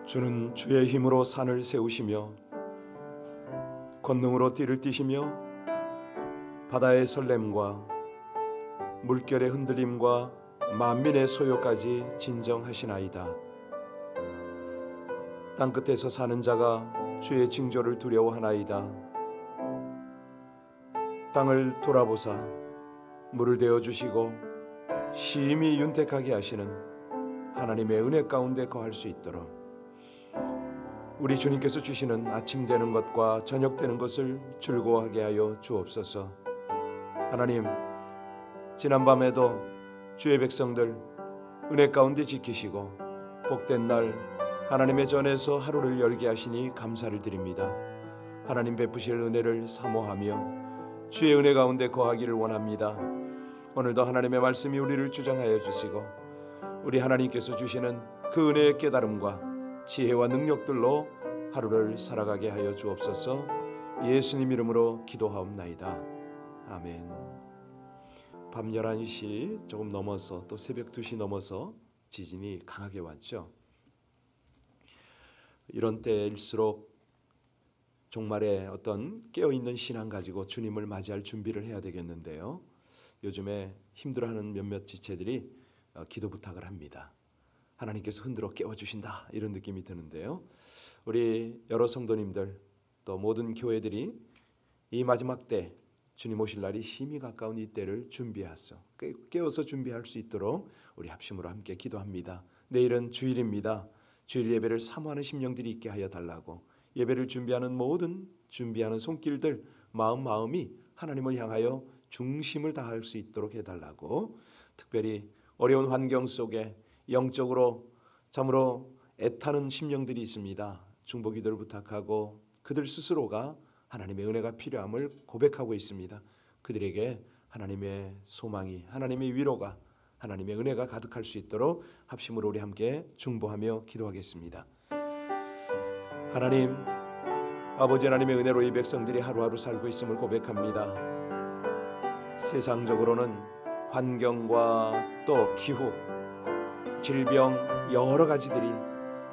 주는 주의 힘으로 산을 세우시며 권능으로 띠를 띠시며 바다의 설렘과 물결의 흔들림과 만민의 소요까지 진정하시나이다. 땅끝에서 사는 자가 주의 징조를 두려워하나이다. 땅을 돌아보사 물을 대어 주시고 심히 윤택하게 하시는 하나님의 은혜 가운데 거할 수 있도록 우리 주님께서 주시는 아침 되는 것과 저녁 되는 것을 즐거워하게 하여 주옵소서. 하나님, 지난밤에도 주의 백성들 은혜 가운데 지키시고 복된 날 하나님의 전에서 하루를 열게 하시니 감사를 드립니다. 하나님 베푸실 은혜를 사모하며 주의 은혜 가운데 거하기를 원합니다. 오늘도 하나님의 말씀이 우리를 주장하여 주시고 우리 하나님께서 주시는 그 은혜의 깨달음과 지혜와 능력들로 하루를 살아가게 하여 주옵소서. 예수님 이름으로 기도하옵나이다. 아멘. 밤 11시 조금 넘어서 또 새벽 2시 넘어서 지진이 강하게 왔죠. 이런 때일수록 종말의 어떤 깨어있는 신앙 가지고 주님을 맞이할 준비를 해야 되겠는데요. 요즘에 힘들어하는 몇몇 지체들이 기도 부탁을 합니다. 하나님께서 흔들어 깨워주신다 이런 느낌이 드는데요. 우리 여러 성도님들 또 모든 교회들이 이 마지막 때 주님 오실 날이 심히 가까운 이 때를 준비하소 깨워서 준비할 수 있도록 우리 합심으로 함께 기도합니다. 내일은 주일입니다. 주일 예배를 사모하는 심령들이 있게 하여 달라고 예배를 준비하는 모든 준비하는 손길들 마음이 하나님을 향하여 중심을 다할 수 있도록 해달라고 특별히 어려운 환경 속에 영적으로 참으로 애타는 심령들이 있습니다. 중보기도를 부탁하고 그들 스스로가 하나님의 은혜가 필요함을 고백하고 있습니다. 그들에게 하나님의 소망이 하나님의 위로가 하나님의 은혜가 가득할 수 있도록 합심으로 우리 함께 중보하며 기도하겠습니다. 하나님 아버지 하나님의 은혜로 이 백성들이 하루하루 살고 있음을 고백합니다. 세상적으로는 환경과 또 기후 질병 여러 가지들이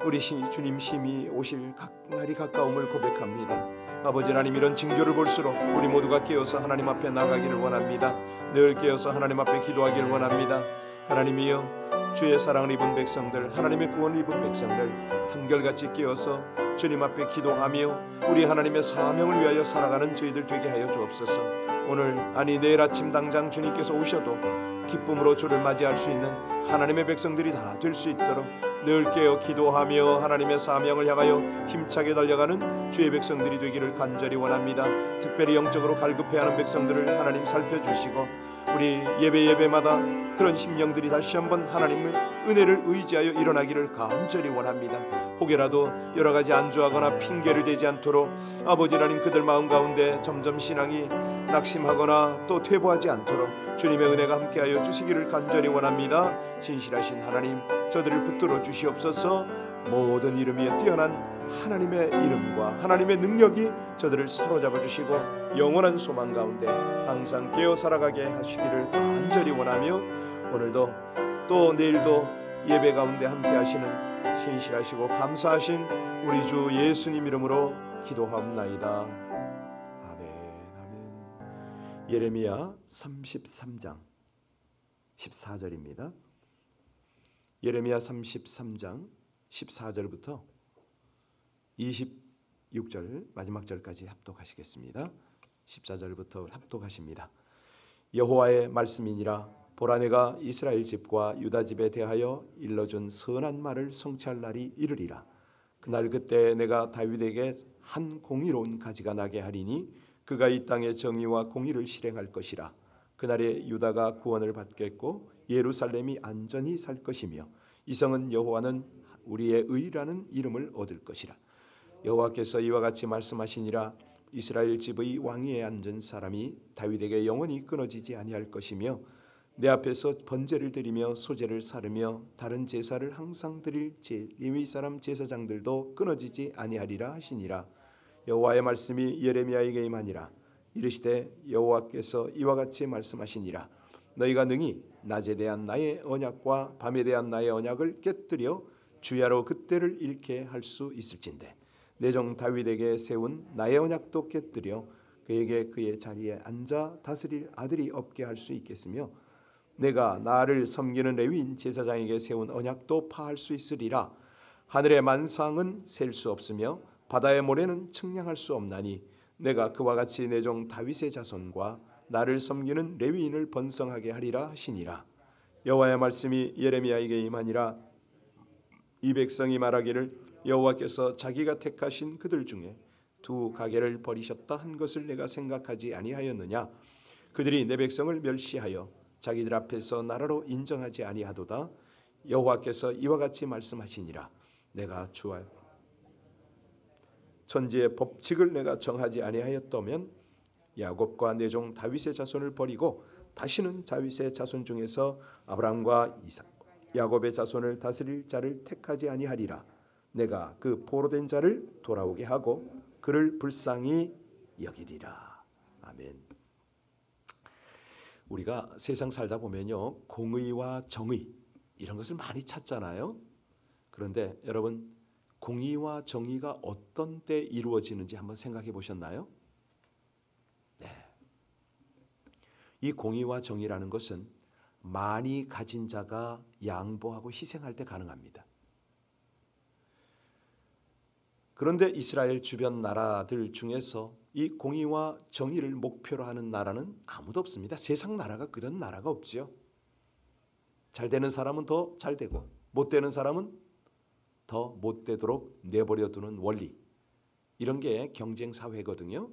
우리 주님 심히 오실 날이 가까움을 고백합니다. 아버지 하나님 이런 징조를 볼수록 우리 모두가 깨어서 하나님 앞에 나가기를 원합니다. 늘 깨어서 하나님 앞에 기도하기를 원합니다. 하나님이여 주의 사랑을 입은 백성들 하나님의 구원을 입은 백성들 한결같이 깨어서 주님 앞에 기도하며 우리 하나님의 사명을 위하여 살아가는 저희들 되게 하여 주옵소서. 오늘 아니 내일 아침 당장 주님께서 오셔도 기쁨으로 주를 맞이할 수 있는 하나님의 백성들이 다 될 수 있도록 늘 깨어 기도하며 하나님의 사명을 향하여 힘차게 달려가는 주의 백성들이 되기를 간절히 원합니다. 특별히 영적으로 갈급해하는 백성들을 하나님 살펴주시고 우리 예배마다 그런 심령들이 다시 한번 하나님의 은혜를 의지하여 일어나기를 간절히 원합니다. 혹여라도 여러 가지 안주하거나 핑계를 대지 않도록 아버지 하나님 그들 마음 가운데 점점 신앙이 낙심하거나 또 퇴보하지 않도록 주님의 은혜가 함께하여 주시기를 간절히 원합니다. 신실하신 하나님 저들을 붙들어 주시옵소서. 모든 이름 위에 뛰어난 하나님의 이름과 하나님의 능력이 저들을 사로잡아 주시고 영원한 소망 가운데 항상 깨어 살아가게 하시기를 간절히 원하며 오늘도 또 내일도 예배 가운데 함께 하시는 신실하시고 감사하신 우리 주 예수님 이름으로 기도하옵나이다. 아멘. 예레미야 33장 14절입니다. 예레미야 33장 14절부터 26절 마지막 절까지 합독하시겠습니다. 14절부터 합독하십니다. 여호와의 말씀이니라. 보라 내가 이스라엘 집과 유다 집에 대하여 일러준 선한 말을 성취할 날이 이르리라. 그날 그때 내가 다윗에게 한 공의로운 가지가 나게 하리니 그가 이 땅의 정의와 공의를 실행할 것이라. 그날에 유다가 구원을 받겠고 예루살렘이 안전히 살 것이며 이 성은 여호와는 우리의 의라는 이름을 얻을 것이라. 여호와께서 이와 같이 말씀하시니라. 이스라엘 집의 왕위에 앉은 사람이 다윗에게 영원히 끊어지지 아니할 것이며 내 앞에서 번제를 드리며 소제를 사르며 다른 제사를 항상 드릴 레위 사람 제사장들도 끊어지지 아니하리라 하시니라. 여호와의 말씀이 예레미야에게 임하니라. 이르시되 여호와께서 이와 같이 말씀하시니라. 너희가 능히 낮에 대한 나의 언약과 밤에 대한 나의 언약을 깨뜨려 주야로 그때를 잃게 할 수 있을진데 내 종 다윗에게 세운 나의 언약도 깨뜨려 그에게 그의 자리에 앉아 다스릴 아들이 없게 할 수 있겠으며 내가 나를 섬기는 레위인 제사장에게 세운 언약도 파할 수 있으리라. 하늘의 만상은 셀 수 없으며 바다의 모래는 측량할 수 없나니 내가 그와 같이 내 종 다윗의 자손과 나를 섬기는 레위인을 번성하게 하리라 하시니라. 여호와의 말씀이 예레미야에게 임하니라. 이 백성이 말하기를 여호와께서 자기가 택하신 그들 중에 두 가게를 버리셨다 한 것을 내가 생각하지 아니하였느냐. 그들이 내 백성을 멸시하여 자기들 앞에서 나라로 인정하지 아니하도다. 여호와께서 이와 같이 말씀하시니라. 내가 주와 천지의 법칙을 내가 정하지 아니하였다면 야곱과 내 종 다윗의 자손을 버리고 다시는 다윗의 자손 중에서 아브라함과 이삭 야곱의 자손을 다스릴 자를 택하지 아니하리라. 내가 그 포로된 자를 돌아오게 하고 그를 불쌍히 여기리라. 아멘. 우리가 세상 살다 보면요, 공의와 정의 이런 것을 많이 찾잖아요. 그런데 여러분, 공의와 정의가 어떤 때 이루어지는지 한번 생각해 보셨나요? 네. 이 공의와 정의라는 것은 많이 가진 자가 양보하고 희생할 때 가능합니다. 그런데 이스라엘 주변 나라들 중에서 이 공의와 정의를 목표로 하는 나라는 아무도 없습니다. 세상 나라가 그런 나라가 없지요. 잘 되는 사람은 더 잘 되고 못 되는 사람은 더 못 되도록 내버려 두는 원리, 이런 게 경쟁 사회거든요.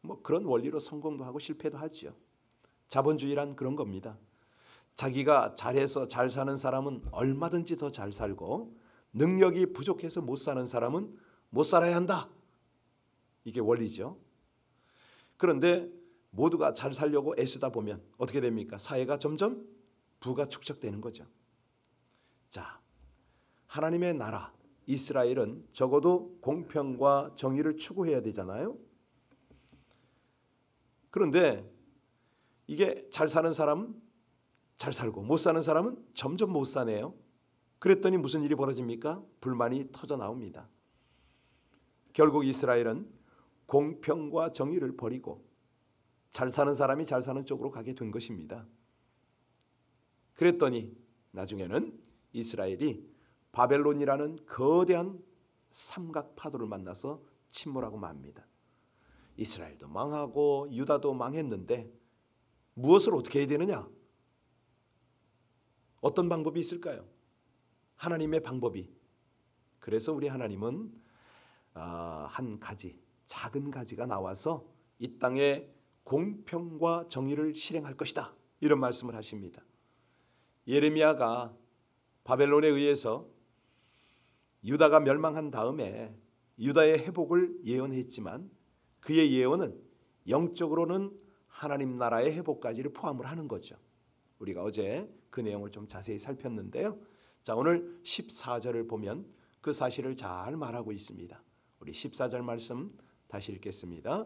뭐 그런 원리로 성공도 하고 실패도 하지요. 자본주의란 그런 겁니다. 자기가 잘해서 잘 사는 사람은 얼마든지 더 잘 살고 능력이 부족해서 못 사는 사람은 못 살아야 한다. 이게 원리죠. 그런데 모두가 잘 살려고 애쓰다 보면 어떻게 됩니까? 사회가 점점 부가 축적되는 거죠. 자, 하나님의 나라 이스라엘은 적어도 공평과 정의를 추구해야 되잖아요. 그런데 이게 잘 사는 사람은 잘 살고 못 사는 사람은 점점 못 사네요. 그랬더니 무슨 일이 벌어집니까? 불만이 터져 나옵니다. 결국 이스라엘은 공평과 정의를 버리고 잘 사는 사람이 잘 사는 쪽으로 가게 된 것입니다. 그랬더니 나중에는 이스라엘이 바벨론이라는 거대한 삼각 파도를 만나서 침몰하고 맙니다. 이스라엘도 망하고 유다도 망했는데 무엇을 어떻게 해야 되느냐? 어떤 방법이 있을까요? 하나님의 방법이. 그래서 우리 하나님은 한 가지, 작은 가지가 나와서 이 땅에 공평과 정의를 실행할 것이다, 이런 말씀을 하십니다. 예레미야가 바벨론에 의해서 유다가 멸망한 다음에 유다의 회복을 예언했지만 그의 예언은 영적으로는 하나님 나라의 회복까지를 포함을 하는 거죠. 우리가 어제 그 내용을 좀 자세히 살폈는데요. 자, 오늘 14절을 보면 그 사실을 잘 말하고 있습니다. 우리 14절 말씀 다시 읽겠습니다.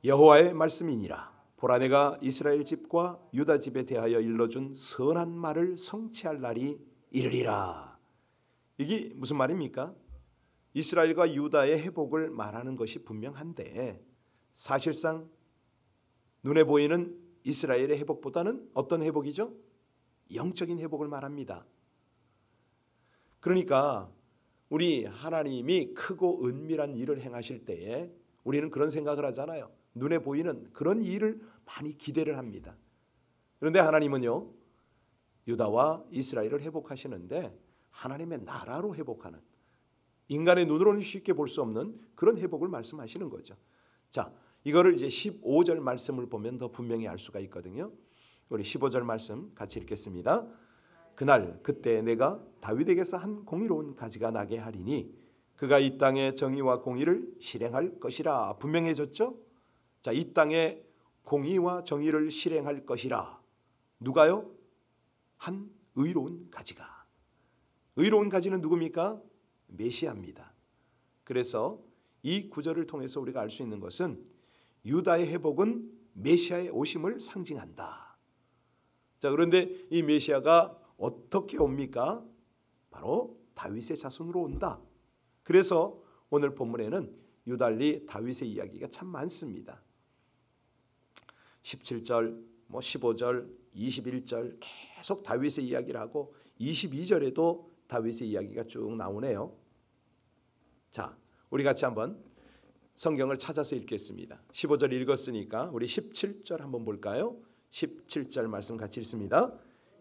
여호와의 말씀이니라. 보라, 내가 이스라엘 집과 유다 집에 대하여 일러준 선한 말을 성취할 날이 이르리라. 이게 무슨 말입니까? 이스라엘과 유다의 회복을 말하는 것이 분명한데 사실상 눈에 보이는 이스라엘의 회복보다는 어떤 회복이죠? 영적인 회복을 말합니다. 그러니까 우리 하나님이 크고 은밀한 일을 행하실 때에 우리는 그런 생각을 하잖아요. 눈에 보이는 그런 일을 많이 기대를 합니다. 그런데 하나님은요, 유다와 이스라엘을 회복하시는데 하나님의 나라로 회복하는, 인간의 눈으로는 쉽게 볼 수 없는 그런 회복을 말씀하시는 거죠. 자, 이거를 이제 15절 말씀을 보면 더 분명히 알 수가 있거든요. 우리 15절 말씀 같이 읽겠습니다. 그날 그때 내가 다윗에게서 한 공의로운 가지가 나게 하리니 그가 이 땅에 정의와 공의를 실행할 것이라. 분명해졌죠? 자, 이 땅에 공의와 정의를 실행할 것이라. 누가요? 한 의로운 가지가. 의로운 가지는 누굽니까? 메시아입니다. 그래서 이 구절을 통해서 우리가 알 수 있는 것은 유다의 회복은 메시아의 오심을 상징한다. 자, 그런데 이 메시아가 어떻게 옵니까? 바로 다윗의 자손으로 온다. 그래서 오늘 본문에는 유달리 다윗의 이야기가 참 많습니다. 17절, 15절, 21절 계속 다윗의 이야기를 하고 22절에도 다윗의 이야기가 쭉 나오네요. 자, 우리 같이 한번 성경을 찾아서 읽겠습니다. 15절 읽었으니까 우리 17절 한번 볼까요? 17절 말씀 같이 읽습니다.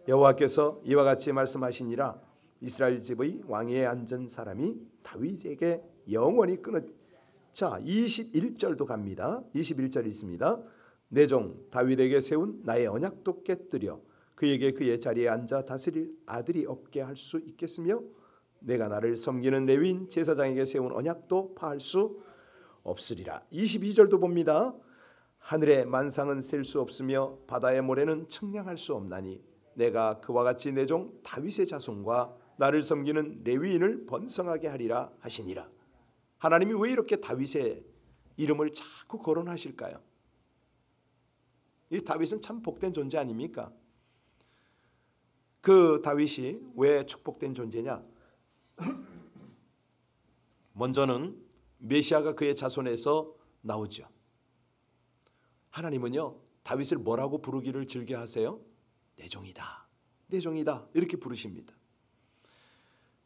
여호와께서 이와 같이 말씀하시니라. 이스라엘 집의 왕위에 앉은 사람이 다윗에게 영원히 끊어. 자, 21절도 갑니다. 21절 있습니다. 내 종 다윗에게 세운 나의 언약도 깨뜨려 그에게 그의 자리에 앉아 다스릴 아들이 없게 할 수 있겠으며 내가 나를 섬기는 레위인 제사장에게 세운 언약도 파할 수 없으리라. 22절도 봅니다. 하늘의 만상은 셀 수 없으며 바다의 모래는 측량할 수 없나니 내가 그와 같이 내 종 다윗의 자손과 나를 섬기는 레위인을 번성하게 하리라 하시니라. 하나님이 왜 이렇게 다윗의 이름을 자꾸 거론하실까요? 이 다윗은 참 복된 존재 아닙니까? 그 다윗이 왜 축복된 존재냐? 먼저는 메시아가 그의 자손에서 나오죠. 하나님은요, 다윗을 뭐라고 부르기를 즐겨하세요? 내 종이다, 내 종이다 이렇게 부르십니다.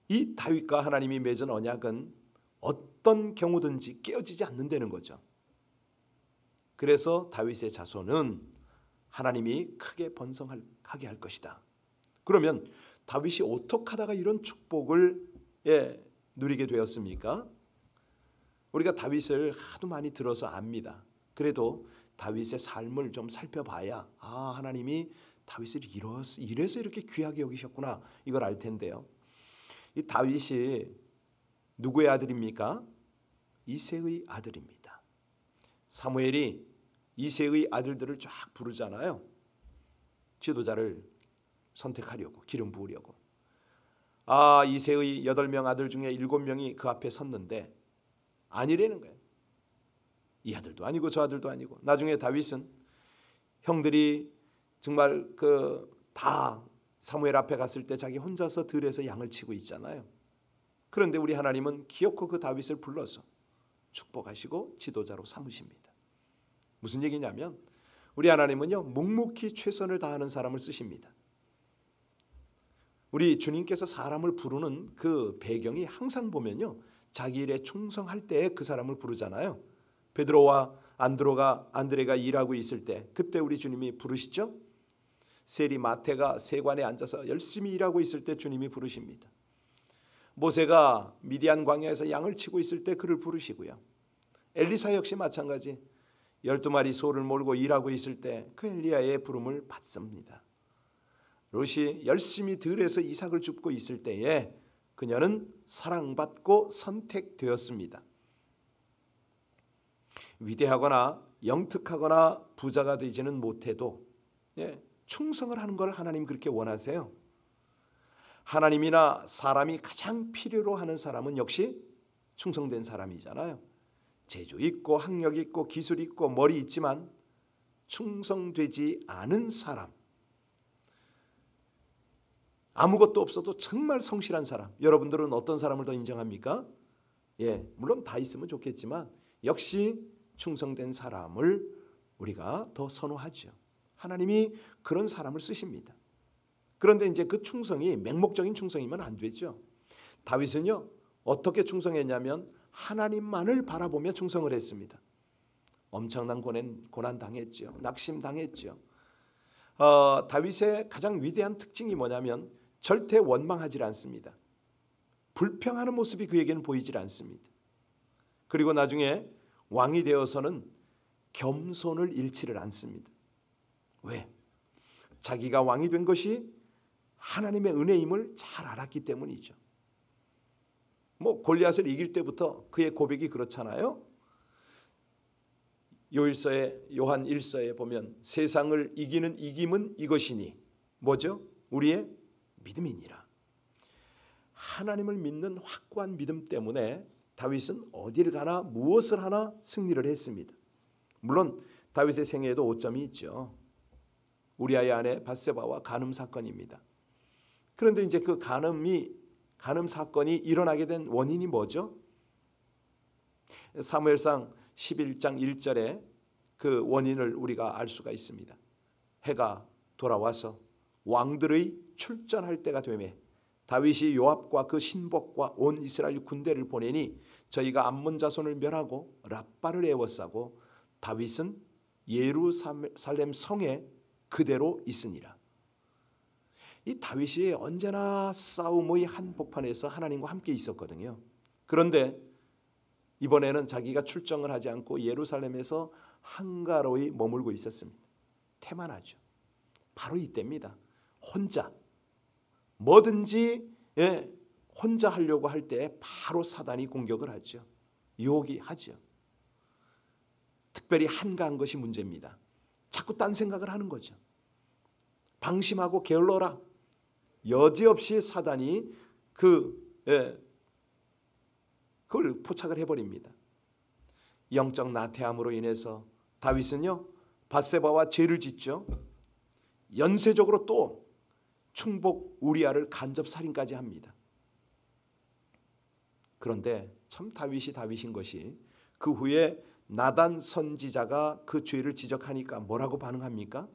이 다윗과 하나님이 맺은 언약은 어떤 경우든지 깨어지지 않는다는 거죠. 그래서 다윗의 자손은 하나님이 크게 번성하게 할 것이다. 그러면 다윗이 어떻게 하다가 이런 축복을 누리게 되었습니까? 우리가 다윗을 하도 많이 들어서 압니다. 그래도 다윗의 삶을 좀 살펴봐야 하나님이 다윗을 이래서 이렇게 귀하게 여기셨구나 이걸 알 텐데요. 이 다윗이 누구의 아들입니까? 이새의 아들입니다. 사무엘이 이새의 아들들을 쫙 부르잖아요. 지도자를 선택하려고, 기름 부으려고. 이새의 8명 아들 중에 7명이 그 앞에 섰는데 아니라는 거예요. 이 아들도 아니고 저 아들도 아니고. 나중에 다윗은 형들이 정말 다 사무엘 앞에 갔을 때 자기 혼자서 들에서 양을 치고 있잖아요. 그런데 우리 하나님은 기어코 그 다윗을 불러서 축복하시고 지도자로 삼으십니다. 무슨 얘기냐면 우리 하나님은요, 묵묵히 최선을 다하는 사람을 쓰십니다. 우리 주님께서 사람을 부르는 그 배경이 항상 보면요, 자기 일에 충성할 때에 그 사람을 부르잖아요. 베드로와 안드레가 일하고 있을 때 그때 우리 주님이 부르시죠. 세리 마태가 세관에 앉아서 열심히 일하고 있을 때 주님이 부르십니다. 모세가 미디안 광야에서 양을 치고 있을 때 그를 부르시고요. 엘리사 역시 마찬가지. 12마리 소를 몰고 일하고 있을 때 그 엘리야의 부름을 받습니다. 롯이 열심히 들에서 이삭을 줍고 있을 때에 그녀는 사랑받고 선택되었습니다. 위대하거나 영특하거나 부자가 되지는 못해도 충성을 하는 걸 하나님 그렇게 원하세요. 하나님이나 사람이 가장 필요로 하는 사람은 역시 충성된 사람이잖아요. 재주 있고 학력 있고 기술 있고 머리 있지만 충성되지 않은 사람, 아무것도 없어도 정말 성실한 사람, 여러분들은 어떤 사람을 더 인정합니까? 물론 다 있으면 좋겠지만 역시 충성된 사람을 우리가 더 선호하죠. 하나님이 그런 사람을 쓰십니다. 그런데 이제 그 충성이 맹목적인 충성이면 안 되죠. 다윗은요, 어떻게 충성했냐면 하나님만을 바라보며 충성을 했습니다. 엄청난 고난 당했죠. 낙심 당했죠. 다윗의 가장 위대한 특징이 뭐냐면 절대 원망하지 않습니다. 불평하는 모습이 그에게는 보이질 않습니다. 그리고 나중에 왕이 되어서는 겸손을 잃지를 않습니다. 왜? 자기가 왕이 된 것이 하나님의 은혜임을 잘 알았기 때문이죠. 골리앗을 이길 때부터 그의 고백이 그렇잖아요. 요한 1서에 보면 세상을 이기는 이김은 이것이니 뭐죠? 우리의 믿음이니라. 하나님을 믿는 확고한 믿음 때문에 다윗은 어디를 가나 무엇을 하나 승리를 했습니다. 물론 다윗의 생애에도 오점이 있죠. 우리아의 아내 밧세바와 간음 사건입니다. 그런데 이제 그 간음이 간음 사건이 일어나게 된 원인이 뭐죠? 사무엘상 11장 1절에 그 원인을 우리가 알 수가 있습니다. 해가 돌아와서 왕들의 출전할 때가 되매 다윗이 요압과 그 신복과 온 이스라엘 군대를 보내니 저희가 암몬 자손을 멸하고 랍바를 에워싸고 다윗은 예루살렘 성에 그대로 있으니라. 이 다윗이 언제나 싸움의 한복판에서 하나님과 함께 있었거든요. 그런데 이번에는 자기가 출정을 하지 않고 예루살렘에서 한가로이 머물고 있었습니다. 태만하죠. 바로 이때입니다. 혼자 뭐든지 혼자 하려고 할 때 바로 사단이 공격을 하죠. 유혹이 하죠. 특별히 한가한 것이 문제입니다. 자꾸 딴 생각을 하는 거죠. 방심하고 게을러라. 여지없이 사단이 그걸 포착을 해버립니다. 영적 나태함으로 인해서 다윗은요 밧세바와 죄를 짓죠. 연쇄적으로 또 충복 우리아를 간접 살인까지 합니다. 그런데 참 다윗이 다윗인 것이 그 후에 나단 선지자가 그 죄를 지적하니까 뭐라고 반응합니까?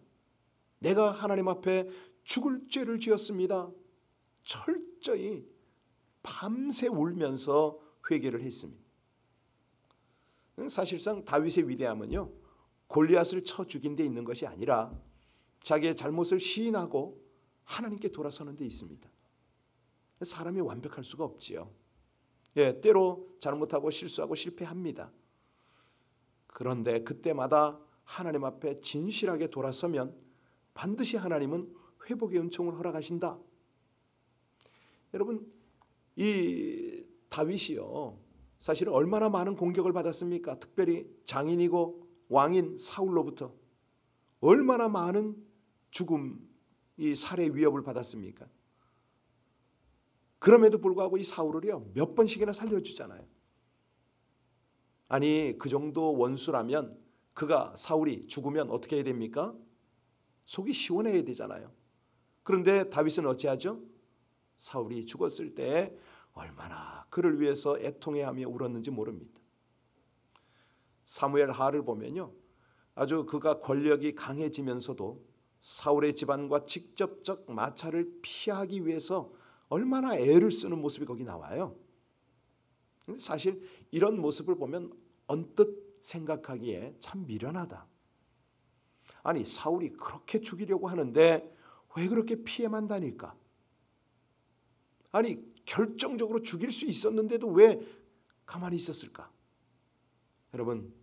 내가 하나님 앞에 죽을 죄를 지었습니다. 철저히 밤새 울면서 회개를 했습니다. 사실상 다윗의 위대함은요 골리앗을 쳐 죽인 데 있는 것이 아니라 자기의 잘못을 시인하고 하나님께 돌아서는 데 있습니다. 사람이 완벽할 수가 없지요. 때로 잘못하고 실수하고 실패합니다. 그런데 그때마다 하나님 앞에 진실하게 돌아서면 반드시 하나님은 회복의 은총을 허락하신다. 여러분 이 다윗이요 사실은 얼마나 많은 공격을 받았습니까? 특별히 장인이고 왕인 사울로부터 얼마나 많은 죽음 이 살해 위협을 받았습니까? 그럼에도 불구하고 이 사울을요 몇 번씩이나 살려주잖아요. 아니 그 정도 원수라면 그가 사울이 죽으면 어떻게 해야 됩니까? 속이 시원해야 되잖아요. 그런데 다윗은 어찌하죠? 사울이 죽었을 때 얼마나 그를 위해서 애통해하며 울었는지 모릅니다. 사무엘 하를 보면요 아주 그가 권력이 강해지면서도 사울의 집안과 직접적 마찰을 피하기 위해서 얼마나 애를 쓰는 모습이 거기 나와요. 사실 이런 모습을 보면 언뜻 생각하기에 참 미련하다. 아니 사울이 그렇게 죽이려고 하는데 왜 그렇게 피해만 다닐까? 아니 결정적으로 죽일 수 있었는데도 왜 가만히 있었을까? 여러분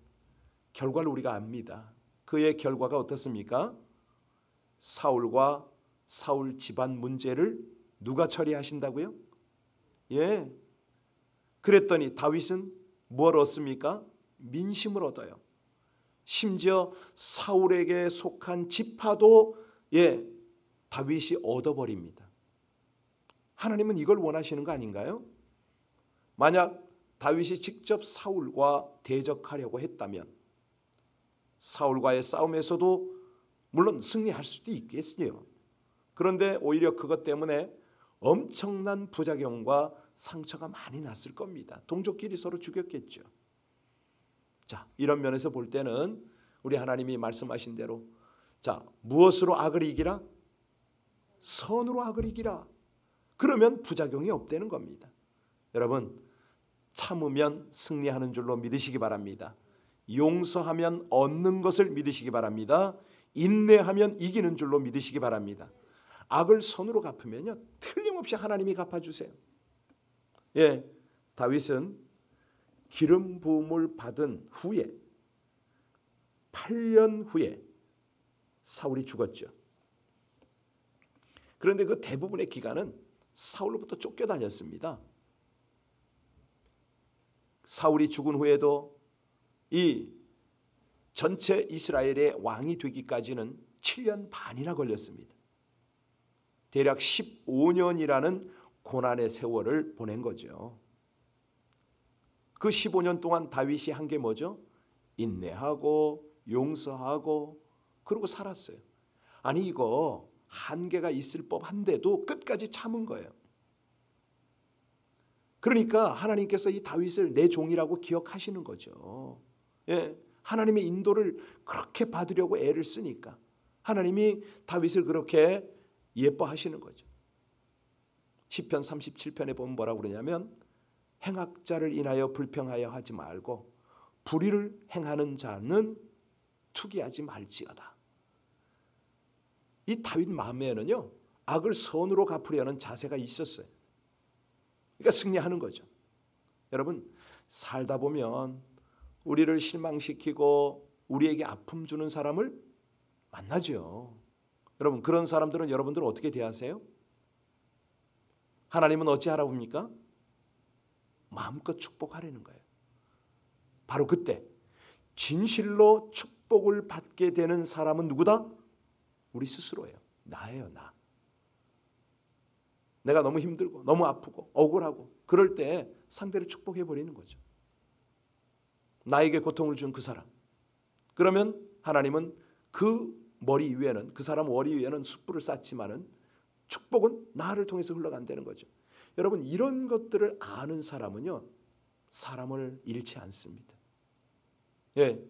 결과를 우리가 압니다. 그의 결과가 어떻습니까? 사울과 사울 집안 문제를 누가 처리하신다고요? 그랬더니 다윗은 뭘 얻습니까? 민심을 얻어요. 심지어 사울에게 속한 지파도 다윗이 얻어버립니다. 하나님은 이걸 원하시는 거 아닌가요? 만약 다윗이 직접 사울과 대적하려고 했다면 사울과의 싸움에서도 물론 승리할 수도 있겠어요. 그런데 오히려 그것 때문에 엄청난 부작용과 상처가 많이 났을 겁니다. 동족끼리 서로 죽였겠죠. 자, 이런 면에서 볼 때는 우리 하나님이 말씀하신 대로 자, 무엇으로 악을 이기라? 선으로 악을 이기라. 그러면 부작용이 없다는 겁니다. 여러분, 참으면 승리하는 줄로 믿으시기 바랍니다. 용서하면 얻는 것을 믿으시기 바랍니다. 인내하면 이기는 줄로 믿으시기 바랍니다. 악을 선으로 갚으면요 틀림없이 하나님이 갚아주세요. 다윗은 기름 부음을 받은 후에 8년 후에 사울이 죽었죠. 그런데 그 대부분의 기간은 사울로부터 쫓겨다녔습니다. 사울이 죽은 후에도 이 전체 이스라엘의 왕이 되기까지는 7년 반이나 걸렸습니다. 대략 15년이라는 고난의 세월을 보낸 거죠. 그 15년 동안 다윗이 한 게 뭐죠? 인내하고 용서하고 그러고 살았어요. 아니 이거 한계가 있을 법한데도 끝까지 참은 거예요. 그러니까 하나님께서 이 다윗을 내 종이라고 기억하시는 거죠. 예, 하나님의 인도를 그렇게 받으려고 애를 쓰니까 하나님이 다윗을 그렇게 예뻐하시는 거죠. 시편 37편에 보면 뭐라고 그러냐면 행악자를 인하여 불평하여 하지 말고 불의를 행하는 자는 투기하지 말지어다. 이 다윗 마음에는요, 악을 선으로 갚으려는 자세가 있었어요. 그러니까 승리하는 거죠. 여러분, 살다 보면 우리를 실망시키고 우리에게 아픔 주는 사람을 만나죠. 여러분, 그런 사람들은 여러분들 어떻게 대하세요? 하나님은 어찌 하라고 합니까? 마음껏 축복하라는 거예요. 바로 그때 진실로 축복을 받게 되는 사람은 누구다? 우리 스스로예요. 나예요, 나. 내가 너무 힘들고 너무 아프고 억울하고 그럴 때 상대를 축복해 버리는 거죠. 나에게 고통을 준 그 사람. 그러면 하나님은 그 머리 위에는, 그 사람 머리 위에는 숯불을 쌓지만은 축복은 나를 통해서 흘러간다는 거죠. 여러분, 이런 것들을 아는 사람은요, 사람을 잃지 않습니다. 예,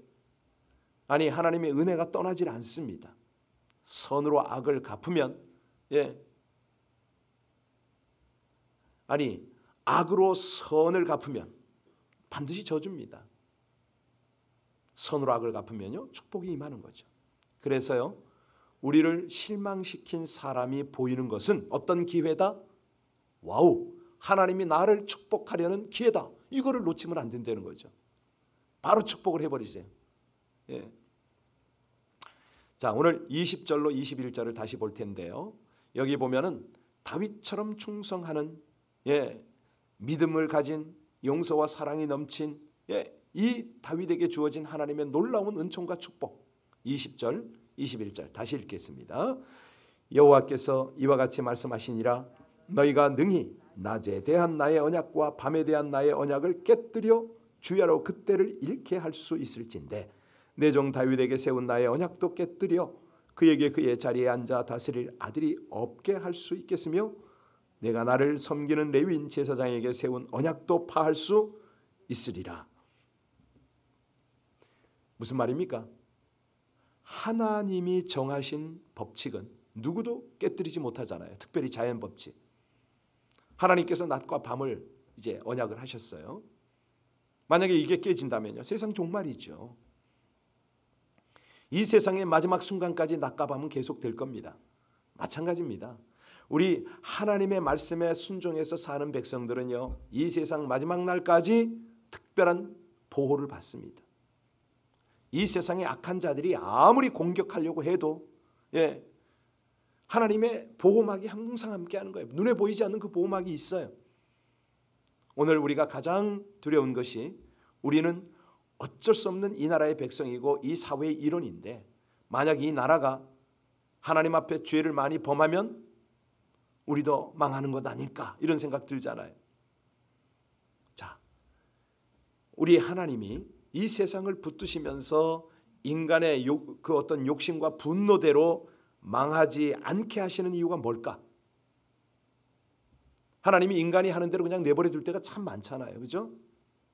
아니 하나님의 은혜가 떠나질 않습니다. 선으로 악을 갚으면, 예, 아니 악으로 선을 갚으면 반드시 져줍니다. 선으로 악을 갚으면요, 축복이 임하는 거죠. 그래서요, 우리를 실망시킨 사람이 보이는 것은 어떤 기회다? 와우, 하나님이 나를 축복하려는 기회다. 이거를 놓치면 안 된다는 거죠. 바로 축복을 해버리세요. 예. 자, 오늘 20절로 21절을 다시 볼 텐데요. 여기 보면은 다윗처럼 충성하는, 예, 믿음을 가진, 용서와 사랑이 넘친, 예, 이 다윗에게 주어진 하나님의 놀라운 은총과 축복. 20절, 21절 다시 읽겠습니다. 여호와께서 이와 같이 말씀하시니라. 너희가 능히 낮에 대한 나의 언약과 밤에 대한 나의 언약을 깨뜨려 주야로 그때를 잃게 할 수 있을진데 내 종 다윗에게 세운 나의 언약도 깨뜨려 그에게 그의 자리에 앉아 다스릴 아들이 없게 할 수 있겠으며 내가 나를 섬기는 레위인 제사장에게 세운 언약도 파할 수 있으리라. 무슨 말입니까? 하나님이 정하신 법칙은 누구도 깨뜨리지 못하잖아요. 특별히 자연 법칙. 하나님께서 낮과 밤을 이제 언약을 하셨어요. 만약에 이게 깨진다면요, 세상 종말이죠. 이 세상의 마지막 순간까지 낮과 밤은 계속될 겁니다. 마찬가지입니다. 우리 하나님의 말씀에 순종해서 사는 백성들은요, 이 세상 마지막 날까지 특별한 보호를 받습니다. 이 세상의 악한 자들이 아무리 공격하려고 해도, 예, 하나님의 보호막이 항상 함께하는 거예요. 눈에 보이지 않는 그 보호막이 있어요. 오늘 우리가 가장 두려운 것이 우리는 어쩔 수 없는 이 나라의 백성이고 이 사회의 일원인데 만약 이 나라가 하나님 앞에 죄를 많이 범하면 우리도 망하는 것 아닐까 이런 생각 들잖아요. 자, 우리 하나님이 이 세상을 붙드시면서 인간의 그 어떤 욕심과 분노대로 망하지 않게 하시는 이유가 뭘까? 하나님이 인간이 하는 대로 그냥 내버려 둘 때가 참 많잖아요. 그죠?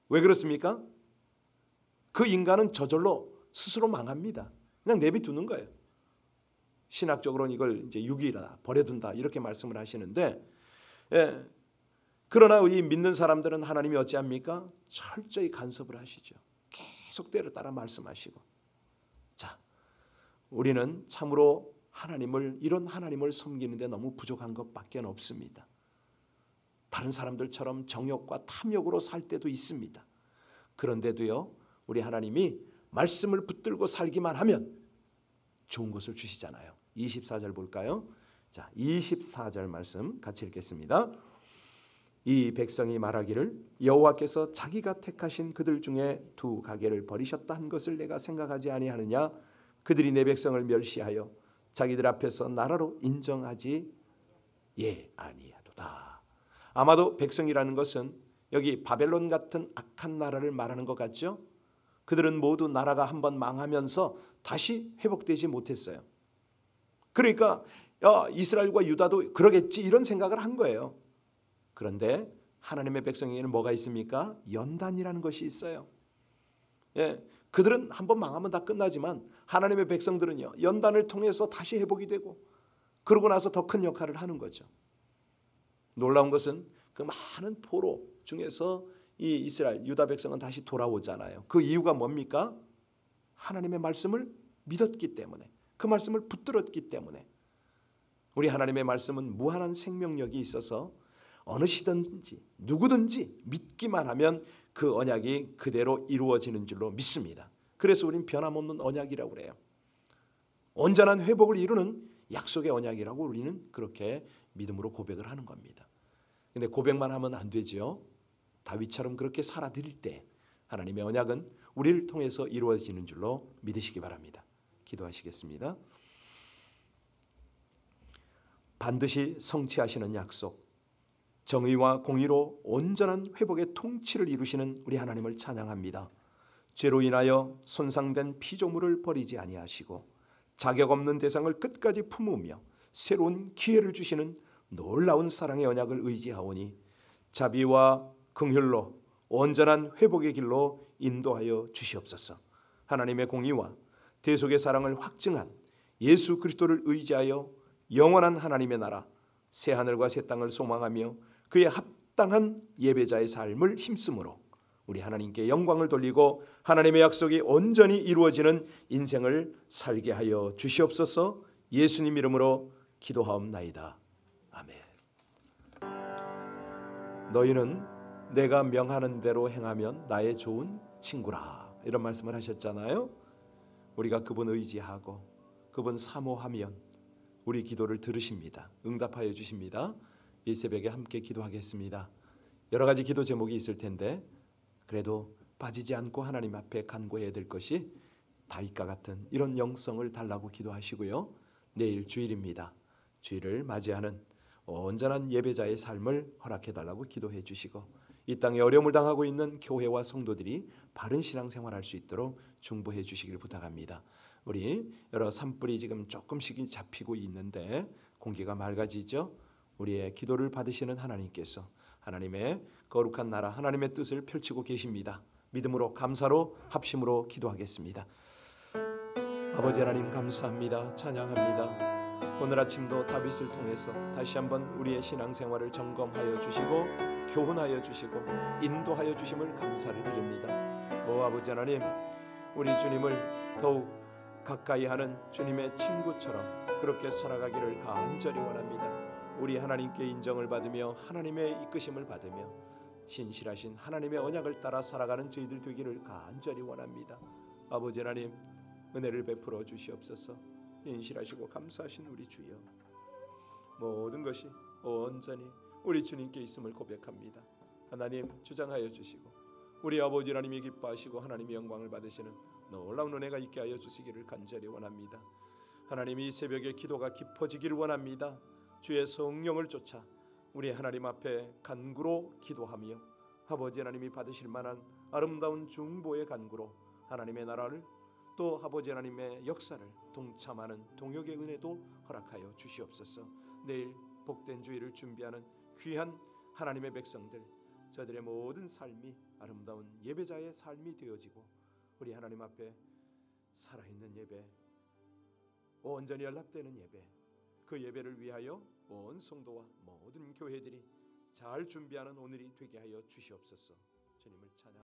왜 그렇습니까? 그 인간은 저절로 스스로 망합니다. 그냥 내비두는 거예요. 신학적으로는 이걸 이제 유기라, 버려둔다 이렇게 말씀을 하시는데, 예, 그러나 이 믿는 사람들은 하나님이 어찌합니까? 철저히 간섭을 하시죠. 계속 때를 따라 말씀하시고. 자, 우리는 참으로 이런 하나님을 섬기는데 너무 부족한 것밖에 없습니다. 다른 사람들처럼 정욕과 탐욕으로 살 때도 있습니다. 그런데도요, 우리 하나님이 말씀을 붙들고 살기만 하면 좋은 것을 주시잖아요. 24절 볼까요? 자, 24절 말씀 같이 읽겠습니다. 이 백성이 말하기를 여호와께서 자기가 택하신 그들 중에 두 가게를 버리셨다 한 것을 내가 생각하지 아니하느냐? 그들이 내 백성을 멸시하여 자기들 앞에서 나라로 인정하지 아니하도다. 아마도 백성이라는 것은 여기 바벨론 같은 악한 나라를 말하는 것 같죠? 그들은 모두 나라가 한번 망하면서 다시 회복되지 못했어요. 그러니까 이스라엘과 유다도 그러겠지 이런 생각을 한 거예요. 그런데 하나님의 백성에게는 뭐가 있습니까? 연단이라는 것이 있어요. 예, 그들은 한번 망하면 다 끝나지만 하나님의 백성들은요, 연단을 통해서 다시 회복이 되고 그러고 나서 더 큰 역할을 하는 거죠. 놀라운 것은 그 많은 포로 중에서 이 이스라엘 유다 백성은 다시 돌아오잖아요. 그 이유가 뭡니까? 하나님의 말씀을 믿었기 때문에, 그 말씀을 붙들었기 때문에. 우리 하나님의 말씀은 무한한 생명력이 있어서 어느 시든지 누구든지 믿기만 하면 그 언약이 그대로 이루어지는 줄로 믿습니다. 그래서 우린 변함없는 언약이라고 그래요. 온전한 회복을 이루는 약속의 언약이라고 우리는 그렇게 믿음으로 고백을 하는 겁니다. 근데 고백만 하면 안 되죠. 다윗처럼 그렇게 살아드릴 때 하나님의 언약은 우리를 통해서 이루어지는 줄로 믿으시기 바랍니다. 기도하시겠습니다. 반드시 성취하시는 약속, 정의와 공의로 온전한 회복의 통치를 이루시는 우리 하나님을 찬양합니다. 죄로 인하여 손상된 피조물을 버리지 아니하시고 자격 없는 대상을 끝까지 품으며 새로운 기회를 주시는 놀라운 사랑의 언약을 의지하오니 자비와 긍휼로 온전한 회복의 길로 인도하여 주시옵소서. 하나님의 공의와 대속의 사랑을 확증한 예수 그리스도를 의지하여 영원한 하나님의 나라 새 하늘과 새 땅을 소망하며 그의 합당한 예배자의 삶을 힘쓰므로 우리 하나님께 영광을 돌리고 하나님의 약속이 온전히 이루어지는 인생을 살게 하여 주시옵소서. 예수님 이름으로 기도하옵나이다. 아멘. 너희는 내가 명하는 대로 행하면 나의 좋은 친구라, 이런 말씀을 하셨잖아요. 우리가 그분 의지하고 그분 사모하면 우리 기도를 들으십니다. 응답하여 주십니다. 이 새벽에 함께 기도하겠습니다. 여러 가지 기도 제목이 있을 텐데 그래도 빠지지 않고 하나님 앞에 간구해야 될 것이 다윗과 같은 이런 영성을 달라고 기도하시고요. 내일 주일입니다. 주일을 맞이하는 온전한 예배자의 삶을 허락해달라고 기도해 주시고 이 땅에 어려움을 당하고 있는 교회와 성도들이 바른 신앙생활할 수 있도록 중보해 주시길 부탁합니다. 우리 여러 산불이 지금 조금씩 잡히고 있는데 공기가 맑아지죠. 우리의 기도를 받으시는 하나님께서 하나님의 거룩한 나라 하나님의 뜻을 펼치고 계십니다. 믿음으로 감사로 합심으로 기도하겠습니다. 아버지 하나님 감사합니다. 찬양합니다. 오늘 아침도 다윗을 통해서 다시 한번 우리의 신앙생활을 점검하여 주시고 교훈하여 주시고 인도하여 주심을 감사를 드립니다. 오 아버지 하나님, 우리 주님을 더욱 가까이 하는 주님의 친구처럼 그렇게 살아가기를 간절히 원합니다. 우리 하나님께 인정을 받으며 하나님의 이끄심을 받으며 신실하신 하나님의 언약을 따라 살아가는 저희들 되기를 간절히 원합니다. 아버지 하나님, 은혜를 베풀어 주시옵소서. 인실하시고 감사하신 우리 주여, 모든 것이 온전히 우리 주님께 있음을 고백합니다. 하나님 주장하여 주시고 우리 아버지 하나님이 기뻐하시고 하나님의 영광을 받으시는 놀라운 은혜가 있게 하여 주시기를 간절히 원합니다. 하나님, 이 새벽에 기도가 깊어지기를 원합니다. 주의 성령을 쫓아 우리 하나님 앞에 간구로 기도하며 아버지 하나님이 받으실 만한 아름다운 중보의 간구로 하나님의 나라를 또 아버지 하나님의 역사를 동참하는 동역의 은혜도 허락하여 주시옵소서. 내일 복된 주일을 준비하는 귀한 하나님의 백성들, 저들의 모든 삶이 아름다운 예배자의 삶이 되어지고 우리 하나님 앞에 살아있는 예배, 온전히 연락되는 예배, 그 예배를 위하여 온 성도와 모든 교회들이 잘 준비하는 오늘이 되게 하여 주시옵소서. 주님을 찬양